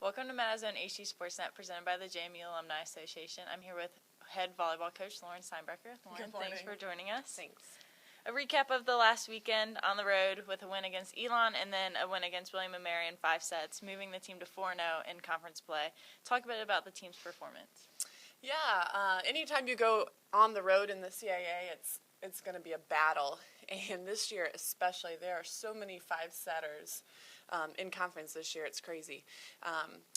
Welcome to Madison HD Sportsnet, presented by the JMU Alumni Association. I'm here with head volleyball coach Lauren Steinbrecher. Lauren, thanks for joining us. Thanks. A recap of the last weekend on the road with a win against Elon and then a win against William and Mary in 5 sets, moving the team to 4-0 in conference play. Talk a bit about the team's performance. Yeah, anytime you go on the road in the CAA, it's going to be a battle. And this year especially, there are so many 5-setters in conference this year. It's crazy.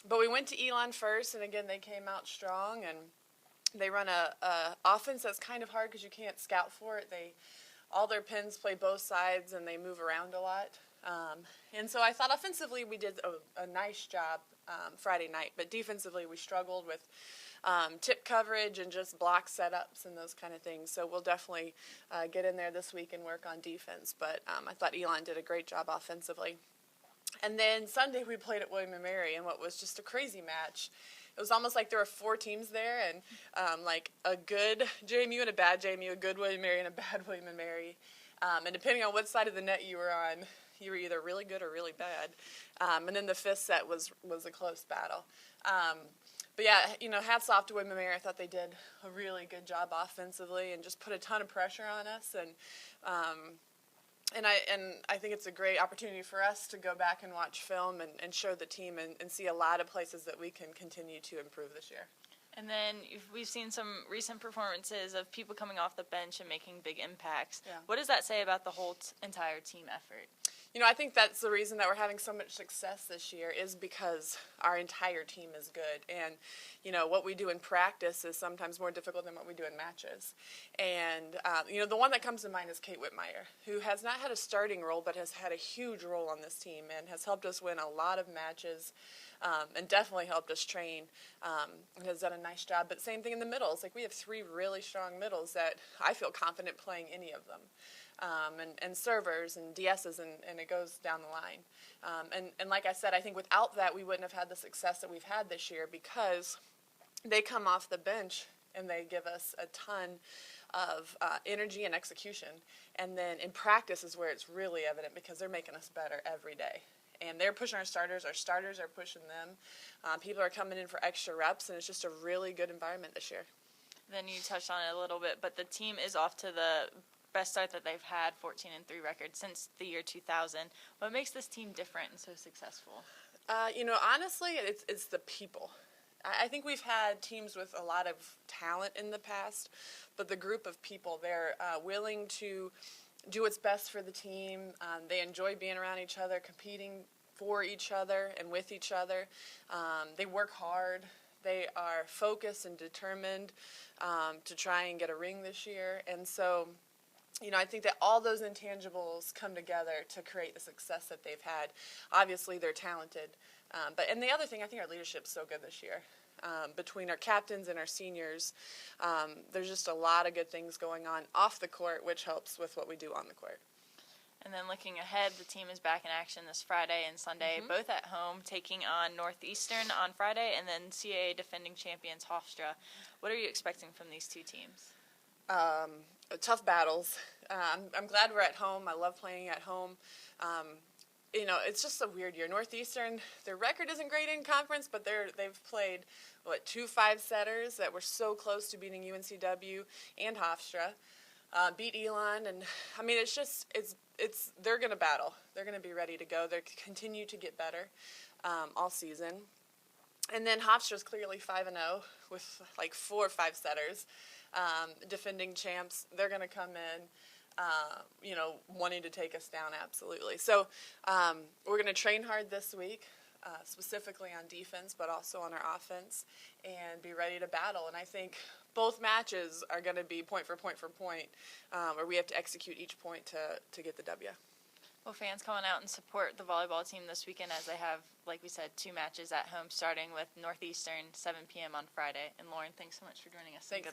But we went to Elon first, and again, they came out strong, and they run a offense that's kind of hard because you can't scout for it. All their pins play both sides, and they move around a lot. And so I thought offensively we did a nice job Friday night, but defensively we struggled with tip coverage and just block setups and those kind of things. So we'll definitely get in there this week and work on defense. But I thought Elon did a great job offensively. And then Sunday we played at William and Mary in what was just a crazy match. It was almost like there were 4 teams there, and like a good JMU and a bad JMU, a good William and Mary and a bad William and Mary. And depending on what side of the net you were on, you were either really good or really bad. And then the 5th set was a close battle. But yeah, hats off to William and Mary. I thought they did a really good job offensively and just put a ton of pressure on us. And I think it's a great opportunity for us to go back and watch film and show the team and see a lot of places that we can continue to improve this year. And then we've seen some recent performances of people coming off the bench and making big impacts. Yeah. What does that say about the whole entire team effort? I think that's the reason that we're having so much success this year is because our entire team is good. And, what we do in practice is sometimes more difficult than what we do in matches. And, the one that comes to mind is Kate Whitmire, who has not had a starting role but has had a huge role on this team and has helped us win a lot of matches and definitely helped us train and has done a nice job. But same thing in the middles. Like we have 3 really strong middles that I feel confident playing any of them. And servers and DSs, and it goes down the line. And like I said, I think without that, we wouldn't have had the success that we've had this year because they come off the bench and they give us a ton of energy and execution. And then in practice is where it's really evident because they're making us better every day. And they're pushing our starters are pushing them. People are coming in for extra reps, and it's just a really good environment this year. Then you touched on it a little bit, but the team is off to the best start that they've had, 14-3 record since the year 2000. What makes this team different and so successful? Honestly, it's the people. I think we've had teams with a lot of talent in the past, but the group of people, they're willing to do what's best for the team. They enjoy being around each other, competing for each other and with each other. They work hard. They are focused and determined to try and get a ring this year. And so I think that all those intangibles come together to create the success that they've had. Obviously, they're talented. And the other thing, I think our leadership's so good this year. Between our captains and our seniors, there's just a lot of good things going on off the court, which helps with what we do on the court. And then looking ahead, the team is back in action this Friday and Sunday, both at home, taking on Northeastern on Friday and then CAA defending champions Hofstra. What are you expecting from these 2 teams? Tough battles. I'm glad we're at home. I love playing at home. It's just a weird year. Northeastern, their record isn't great in conference, but they've played 2 5-setters that were so close to beating UNCW and Hofstra. Beat Elon, and I mean they're going to battle. They're going to be ready to go. They continue to get better all season. And then Hofstra's clearly 5-0 with 4 5-setters. Defending champs, they're going to come in, wanting to take us down, absolutely. So we're going to train hard this week, specifically on defense, but also on our offense, and be ready to battle. And I think both matches are going to be point for point, where we have to execute each point to get the W. Well, fans coming out and support the volleyball team this weekend as they have, like we said, 2 matches at home, starting with Northeastern, 7 p.m. on Friday. And Lauren, thanks so much for joining us. Thanks.